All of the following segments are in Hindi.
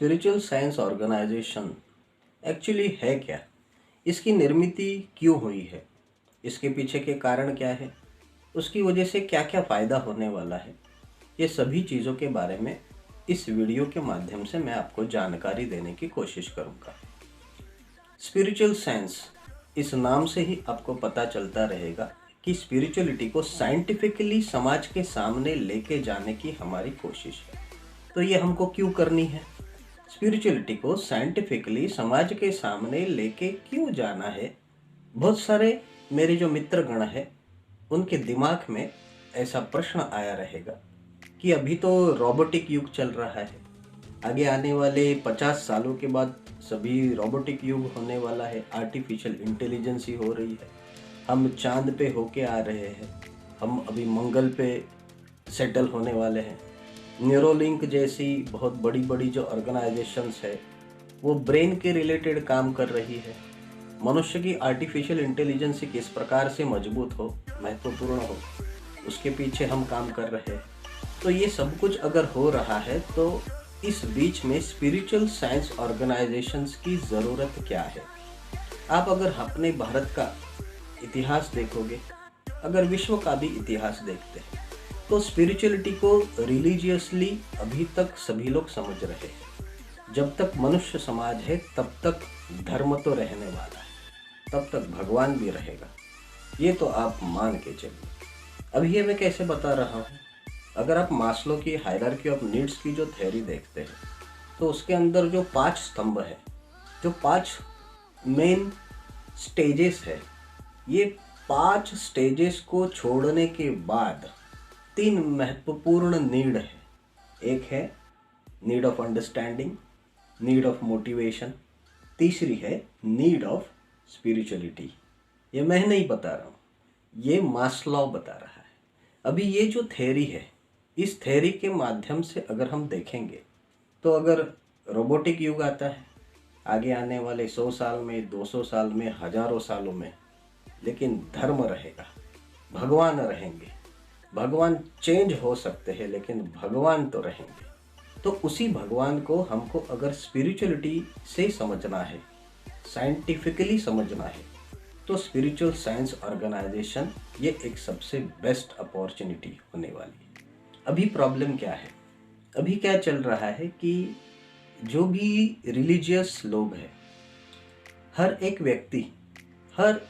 स्पिरिचुअल साइंस ऑर्गेनाइजेशन एक्चुअली है क्या? इसकी निर्मित क्यों हुई है? इसके पीछे के कारण क्या है? उसकी वजह से क्या क्या फ़ायदा होने वाला है? ये सभी चीज़ों के बारे में इस वीडियो के माध्यम से मैं आपको जानकारी देने की कोशिश करूँगा। स्पिरिचुअल साइंस, इस नाम से ही आपको पता चलता रहेगा कि स्पिरिचुअलिटी को साइंटिफिकली समाज के सामने लेके जाने की हमारी कोशिश है। तो ये हमको क्यों करनी है? स्पिरिचुअलिटी को साइंटिफिकली समाज के सामने लेके क्यों जाना है? बहुत सारे मेरे जो मित्रगण हैं उनके दिमाग में ऐसा प्रश्न आया रहेगा कि अभी तो रोबोटिक युग चल रहा है, आगे आने वाले 50 सालों के बाद सभी रोबोटिक युग होने वाला है, आर्टिफिशियल इंटेलिजेंस ही हो रही है, हम चांद पे होके आ रहे हैं, हम अभी मंगल पे सेटल होने वाले हैं। न्यूरोलिंक जैसी बहुत बड़ी बड़ी जो ऑर्गेनाइजेशंस है वो ब्रेन के रिलेटेड काम कर रही है। मनुष्य की आर्टिफिशियल इंटेलिजेंस किस प्रकार से मजबूत हो, महत्वपूर्ण हो, उसके पीछे हम काम कर रहे हैं। तो ये सब कुछ अगर हो रहा है तो इस बीच में स्पिरिचुअल साइंस ऑर्गेनाइजेशंस की ज़रूरत क्या है? आप अगर अपने भारत का इतिहास देखोगे, अगर विश्व का भी इतिहास देखते हैं, तो स्पिरिचुअलिटी को रिलीजियसली अभी तक सभी लोग समझ रहे हैं। जब तक मनुष्य समाज है तब तक धर्म तो रहने वाला है, तब तक भगवान भी रहेगा, ये तो आप मान के चलिए। अभी ये मैं कैसे बता रहा हूँ? अगर आप मास्लो की हायरार्की ऑफ नीड्स की जो थ्योरी देखते हैं तो उसके अंदर जो 5 स्तंभ है, जो 5 मेन स्टेजेस है, ये 5 स्टेजेस को छोड़ने के बाद 3 महत्वपूर्ण नीड है। एक है need of understanding, need of motivation, तीसरी है नीड ऑफ स्पिरिचुअलिटी। ये मैं नहीं बता रहा हूँ, ये मास्लो बता रहा है। अभी ये जो थ्योरी है, इस थ्योरी के माध्यम से अगर हम देखेंगे तो अगर रोबोटिक युग आता है आगे आने वाले 100 साल में, 200 साल में, हजारों सालों में, लेकिन धर्म रहेगा, भगवान रहेंगे। भगवान चेंज हो सकते हैं लेकिन भगवान तो रहेंगे। तो उसी भगवान को हमको अगर स्पिरिचुअलिटी से समझना है, साइंटिफिकली समझना है, तो स्पिरिचुअल साइंस ऑर्गेनाइजेशन ये एक सबसे बेस्ट अपॉर्चुनिटी होने वाली है। अभी प्रॉब्लम क्या है? अभी क्या चल रहा है कि जो भी रिलीजियस लोग हैं, हर एक व्यक्ति, हर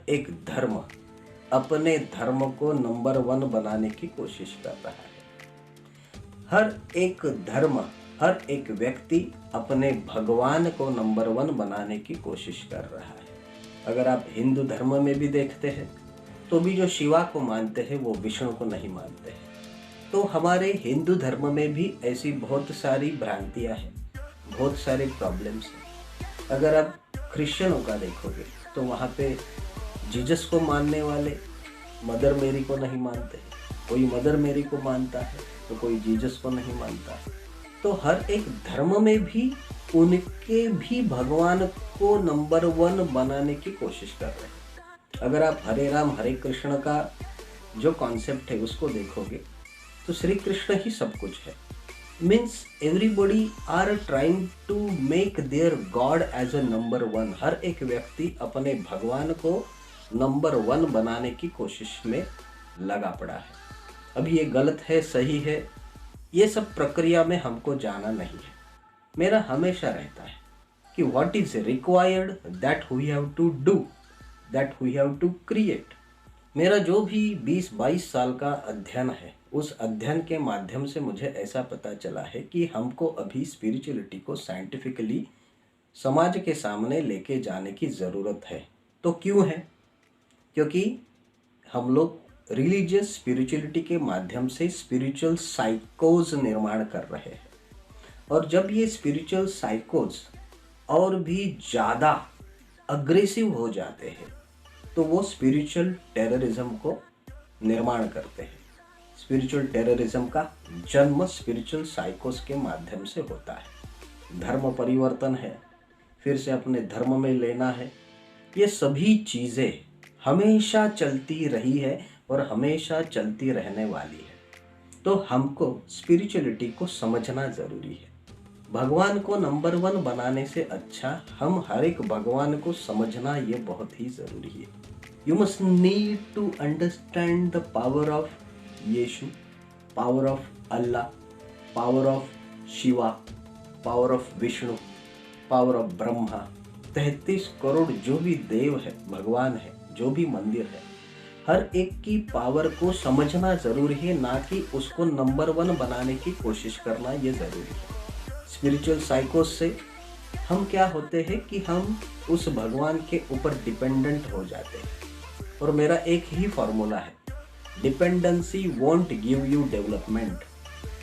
एक धर्म अपने धर्म को नंबर 1 बनाने की कोशिश कर रहा है। हर एक धर्म, हर एक व्यक्ति अपने भगवान को नंबर 1 बनाने की कोशिश कर रहा है। अगर आप हिंदू धर्म में भी देखते हैं तो भी जो शिवा को मानते हैं वो विष्णु को नहीं मानते हैं। तो हमारे हिंदू धर्म में भी ऐसी बहुत सारी भ्रांतियां हैं, बहुत सारे प्रॉब्लम्स हैं। अगर आप क्रिश्चियनों का देखोगे तो वहाँ पे जीसस को मानने वाले मदर मेरी को नहीं मानते हैं, कोई मदर मेरी को मानता है तो कोई जीसस को नहीं मानता है। तो हर एक धर्म में भी उनके भी भगवान को नंबर 1 बनाने की कोशिश कर रहे हैं। अगर आप हरे राम हरे कृष्ण का जो कॉन्सेप्ट है उसको देखोगे तो श्री कृष्ण ही सब कुछ है। Means everybody are trying to make their god as a number 1। हर एक व्यक्ति अपने भगवान को नंबर 1 बनाने की कोशिश में लगा पड़ा है। अभी ये गलत है, सही है, ये सब प्रक्रिया में हमको जाना नहीं है। मेरा हमेशा रहता है कि what is required that we have to do, that we have to create. मेरा जो भी 20-22 साल का अध्ययन है, उस अध्ययन के माध्यम से मुझे ऐसा पता चला है कि हमको अभी स्पिरिचुअलिटी को साइंटिफिकली समाज के सामने लेके जाने की ज़रूरत है। तो क्यों है? क्योंकि हम लोग रिलीजियस स्पिरिचुअलिटी के माध्यम से स्पिरिचुअल साइकोज निर्माण कर रहे हैं। और जब ये स्पिरिचुअल साइकोज और भी ज़्यादा अग्रेसिव हो जाते हैं तो वो स्पिरिचुअल टेररिज्म को निर्माण करते हैं। स्पिरिचुअल टेररिज्म का जन्म स्पिरिचुअल साइकोस के माध्यम से होता है। धर्म परिवर्तन है, फिर से अपने धर्म में लेना है, ये सभी चीज़ें हमेशा चलती रही है और हमेशा चलती रहने वाली है। तो हमको स्पिरिचुअलिटी को समझना ज़रूरी है। भगवान को नंबर वन बनाने से अच्छा हम हर एक भगवान को समझना ये बहुत ही ज़रूरी है। You must need to understand the power of Yeshu, power of Allah, power of Shiva, power of Vishnu, power of Brahma. 33 crore जो भी देव है, भगवान है, जो भी मंदिर है, हर एक की पावर को समझना ज़रूरी है, ना कि उसको नंबर वन बनाने की कोशिश करना ये ज़रूरी है। स्पिरिचुअल साइकोस से हम क्या होते हैं कि हम उस भगवान के ऊपर डिपेंडेंट हो जाते हैं। और मेरा एक ही फॉर्मूला है, dependency won't give you development.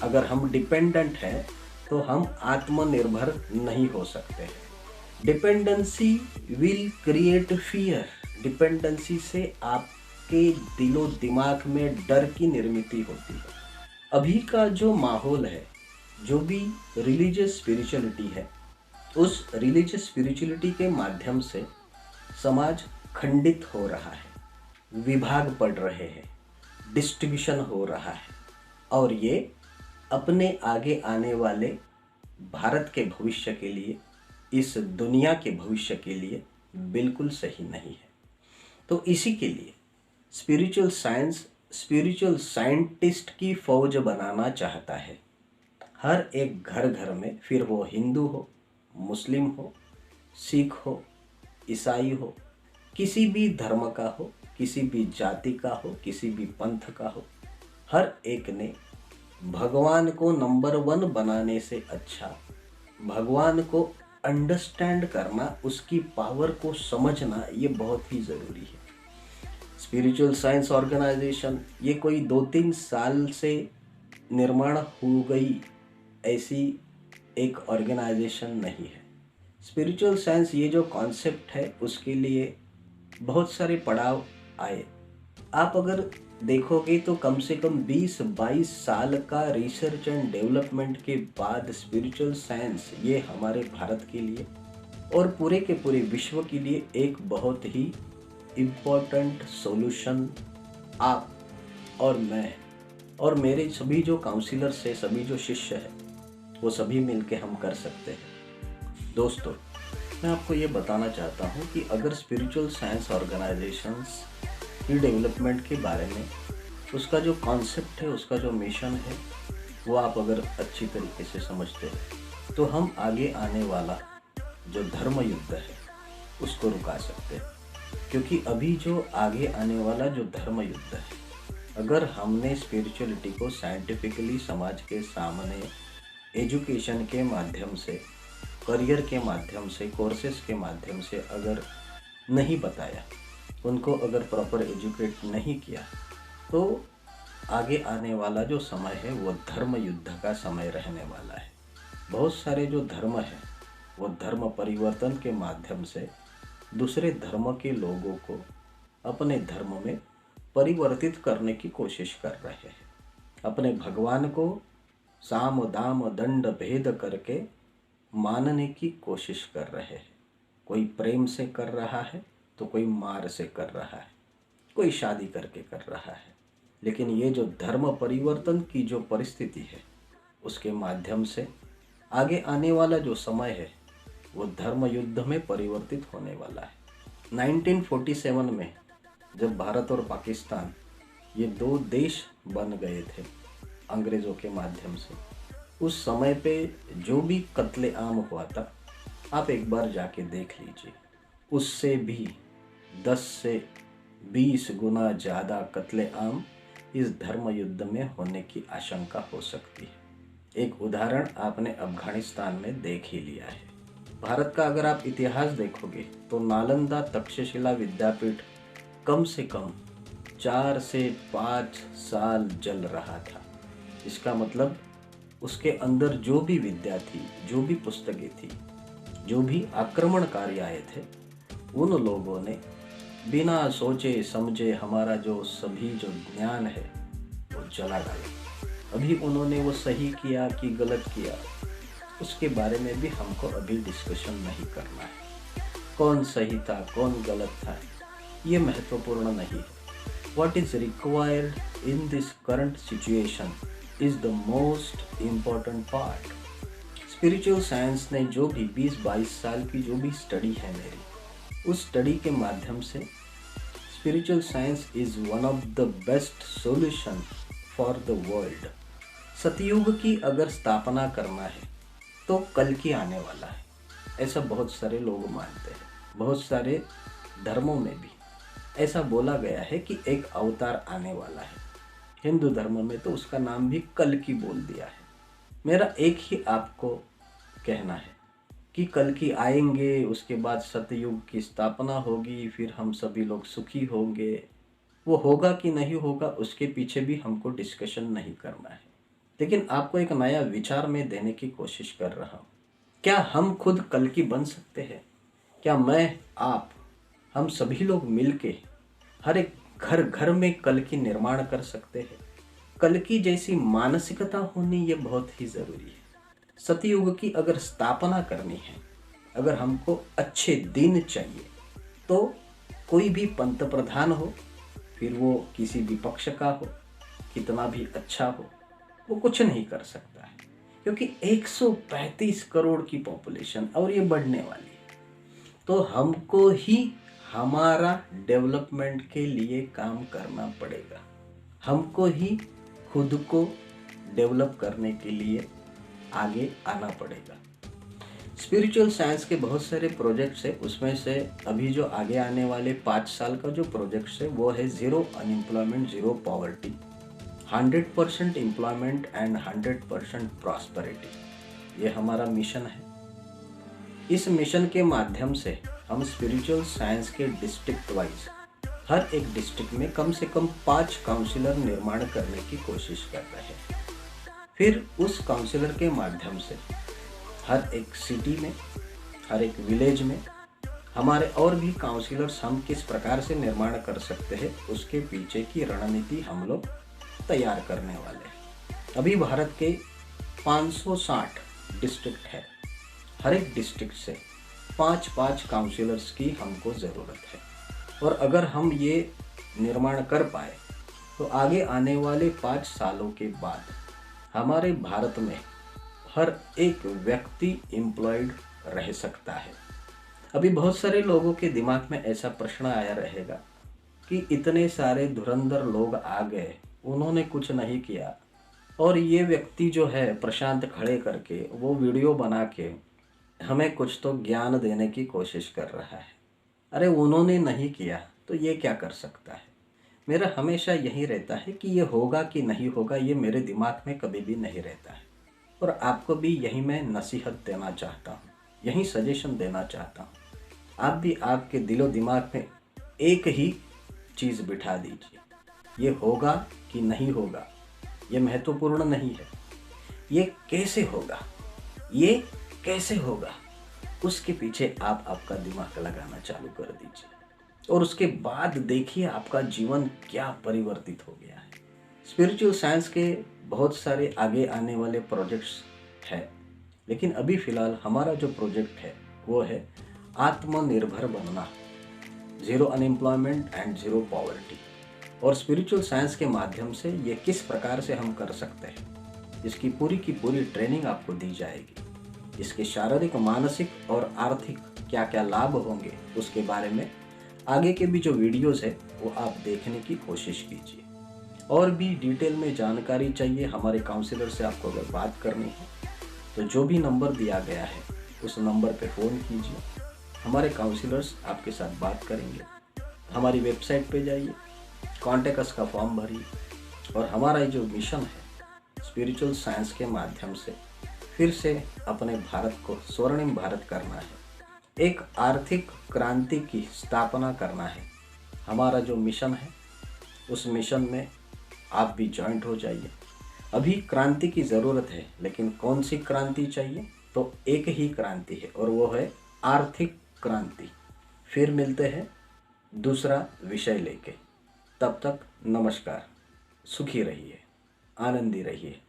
अगर हम डिपेंडेंट हैं तो हम आत्मनिर्भर नहीं हो सकते हैं। Dependency will create fear. Dependency से आपके दिलो दिमाग में डर की निर्मित होती है। अभी का जो माहौल है, जो भी रिलीजियस स्पिरिचुअलिटी है, उस रिलीजियस स्पिरिचुअलिटी के माध्यम से समाज खंडित हो रहा है, विभाग पड़ रहे हैं, डिस्ट्रीब्यूशन हो रहा है, और ये अपने आगे आने वाले भारत के भविष्य के लिए, इस दुनिया के भविष्य के लिए बिल्कुल सही नहीं है। तो इसी के लिए स्पिरिचुअल साइंस स्पिरिचुअल साइंटिस्ट की फौज बनाना चाहता है। हर एक घर घर में, फिर वो हिंदू हो, मुस्लिम हो, सिख हो, ईसाई हो, किसी भी धर्म का हो, किसी भी जाति का हो, किसी भी पंथ का हो, हर एक ने भगवान को नंबर वन बनाने से अच्छा भगवान को अंडरस्टैंड करना, उसकी पावर को समझना, ये बहुत ही ज़रूरी है। स्पिरिचुअल साइंस ऑर्गेनाइजेशन ये कोई 2-3 साल से निर्माण हो गई ऐसी एक ऑर्गेनाइजेशन नहीं है। स्पिरिचुअल साइंस ये जो कॉन्सेप्ट है, उसके लिए बहुत सारे पड़ाव आए। आप अगर देखोगे तो कम से कम 20-22 साल का रिसर्च एंड डेवलपमेंट के बाद स्पिरिचुअल साइंस ये हमारे भारत के लिए और पूरे के पूरे विश्व के लिए एक बहुत ही इम्पोर्टेंट सॉल्यूशन आप और मैं और मेरे सभी जो काउंसलर्स है, सभी जो शिष्य है, वो सभी मिलके हम कर सकते हैं। दोस्तों, मैं आपको ये बताना चाहता हूँ कि अगर स्पिरिचुअल साइंस ऑर्गेनाइजेशंस की डेवलपमेंट के बारे में, उसका जो कॉन्सेप्ट है, उसका जो मिशन है, वो आप अगर अच्छी तरीके से समझते हैं तो हम आगे आने वाला जो धर्म युद्ध है उसको रुका सकते हैं। क्योंकि अभी जो आगे आने वाला जो धर्म युद्ध है, अगर हमने स्पिरिचुअलिटी को साइंटिफिकली समाज के सामने एजुकेशन के माध्यम से, करियर के माध्यम से, कोर्सेज के माध्यम से अगर नहीं बताया, उनको अगर प्रॉपर एजुकेट नहीं किया, तो आगे आने वाला जो समय है वो धर्म युद्ध का समय रहने वाला है। बहुत सारे जो धर्म है वो धर्म परिवर्तन के माध्यम से दूसरे धर्म के लोगों को अपने धर्म में परिवर्तित करने की कोशिश कर रहे हैं। अपने भगवान को साम दाम दंड भेद करके मानने की कोशिश कर रहे हैं। कोई प्रेम से कर रहा है तो कोई मार से कर रहा है, कोई शादी करके कर रहा है। लेकिन ये जो धर्म परिवर्तन की जो परिस्थिति है, उसके माध्यम से आगे आने वाला जो समय है वो धर्म युद्ध में परिवर्तित होने वाला है। 1947 में जब भारत और पाकिस्तान ये दो देश बन गए थे अंग्रेज़ों के माध्यम से, उस समय पे जो भी कत्लेआम हुआ था, आप एक बार जाके देख लीजिए। उससे भी 10 से 20 गुना ज़्यादा कत्लेआम इस धर्म युद्ध में होने की आशंका हो सकती है। एक उदाहरण आपने अफगानिस्तान में देख ही लिया है। भारत का अगर आप इतिहास देखोगे तो नालंदा तक्षशिला विद्यापीठ कम से कम 4 से 5 साल जल रहा था। इसका मतलब उसके अंदर जो भी विद्या थी, जो भी पुस्तकें थी, जो भी आक्रमणकारी आए थे, उन लोगों ने बिना सोचे समझे हमारा जो सभी जो ज्ञान है वो जला डाला। अभी उन्होंने वो सही किया कि गलत किया, उसके बारे में भी हमको अभी डिस्कशन नहीं करना है। कौन सही था, कौन गलत था, ये महत्वपूर्ण नहीं है। What is required in this current situation is the most important part. Spiritual science ने जो भी 20-22 साल की जो भी स्टडी है मेरी, उस स्टडी के माध्यम से spiritual science is one of the best solution for the world. सतयुग की अगर स्थापना करना है तो कल की आने वाला है, ऐसा बहुत सारे लोग मानते हैं। बहुत सारे धर्मों में भी ऐसा बोला गया है कि एक अवतार आने वाला है। हिंदू धर्म में तो उसका नाम भी कल की बोल दिया है। मेरा एक ही आपको कहना है कि कल की आएंगे, उसके बाद सतयुग की स्थापना होगी, फिर हम सभी लोग सुखी होंगे। वो होगा कि नहीं होगा उसके पीछे भी हमको डिस्कशन नहीं करना है, लेकिन आपको एक नया विचार में देने की कोशिश कर रहा हूँ। क्या हम खुद कल की बन सकते हैं? क्या मैं, आप, हम सभी लोग मिलके हर एक घर घर में कल की निर्माण कर सकते हैं? कल की जैसी मानसिकता होनी ये बहुत ही ज़रूरी है। सतयुग की अगर स्थापना करनी है, अगर हमको अच्छे दिन चाहिए, तो कोई भी पंत प्रधान हो, फिर वो किसी विपक्ष का हो, कितना भी अच्छा हो, वो कुछ नहीं कर सकता है, क्योंकि 135 करोड़ की पॉपुलेशन और ये बढ़ने वाली है। तो हमको ही हमारा डेवलपमेंट के लिए काम करना पड़ेगा। हमको ही खुद को डेवलप करने के लिए आगे आना पड़ेगा। स्पिरिचुअल साइंस के बहुत सारे प्रोजेक्ट्स है, उसमें से अभी जो आगे आने वाले 5 साल का जो प्रोजेक्ट्स है वो है zero unemployment, zero poverty, 100% employment and 100% prosperity. ये हमारा मिशन है। इस मिशन के माध्यम से हम स्पिरिचुअल साइंस के डिस्ट्रिक्ट वाइज हर एक डिस्ट्रिक्ट में कम से कम 5 काउंसलर निर्माण करने की कोशिश कर रहे हैं। फिर उस काउंसलर के माध्यम से हर एक सिटी में, हर एक विलेज में हमारे और भी काउंसलर्स हम किस प्रकार से निर्माण कर सकते हैं, उसके पीछे की रणनीति हम लोग तैयार करने वाले हैं। अभी भारत के 560 डिस्ट्रिक्ट है। हर एक डिस्ट्रिक्ट से 5-5 काउंसलर्स की हमको ज़रूरत है। और अगर हम ये निर्माण कर पाए तो आगे आने वाले 5 सालों के बाद हमारे भारत में हर एक व्यक्ति एम्प्लॉयड रह सकता है। अभी बहुत सारे लोगों के दिमाग में ऐसा प्रश्न आया रहेगा कि इतने सारे धुरंधर लोग आ गए, उन्होंने कुछ नहीं किया, और ये व्यक्ति जो है प्रशांत खड़े करके वो वीडियो बना के हमें कुछ तो ज्ञान देने की कोशिश कर रहा है। अरे उन्होंने नहीं किया तो ये क्या कर सकता है? मेरा हमेशा यही रहता है कि ये होगा कि नहीं होगा, ये मेरे दिमाग में कभी भी नहीं रहता है। और आपको भी यही मैं नसीहत देना चाहता हूँ, यही सजेशन देना चाहता हूँ। आप भी आपके दिलो दिमाग में एक ही चीज़ बिठा दीजिए, ये होगा कि नहीं होगा ये महत्वपूर्ण नहीं है, ये कैसे होगा, ये कैसे होगा, उसके पीछे आप आपका दिमाग लगाना चालू कर दीजिए और उसके बाद देखिए आपका जीवन क्या परिवर्तित हो गया है। स्पिरिचुअल साइंस के बहुत सारे आगे आने वाले प्रोजेक्ट्स है, लेकिन अभी फ़िलहाल हमारा जो प्रोजेक्ट है वो है आत्मनिर्भर बनना, zero unemployment and zero poverty. और स्पिरिचुअल साइंस के माध्यम से ये किस प्रकार से हम कर सकते हैं, इसकी पूरी की पूरी ट्रेनिंग आपको दी जाएगी। इसके शारीरिक, मानसिक और आर्थिक क्या क्या लाभ होंगे उसके बारे में आगे के भी जो वीडियोस है वो आप देखने की कोशिश कीजिए। और भी डिटेल में जानकारी चाहिए हमारे काउंसलर से आपको अगर बात करनी है तो जो भी नंबर दिया गया है उस नंबर पे फ़ोन कीजिए, हमारे काउंसलर्स आपके साथ बात करेंगे। हमारी वेबसाइट पे जाइए, कॉन्टेक्ट अस का फॉर्म भरिए और हमारा जो मिशन है स्पिरिचुअल साइंस के माध्यम से फिर से अपने भारत को स्वर्णिम भारत करना है, एक आर्थिक क्रांति की स्थापना करना है। हमारा जो मिशन है उस मिशन में आप भी जॉइंट हो जाइए। अभी क्रांति की ज़रूरत है, लेकिन कौन सी क्रांति चाहिए? तो एक ही क्रांति है और वो है आर्थिक क्रांति। फिर मिलते हैं दूसरा विषय लेके। तब तक नमस्कार, सुखी रहिए, आनंदी रहिए।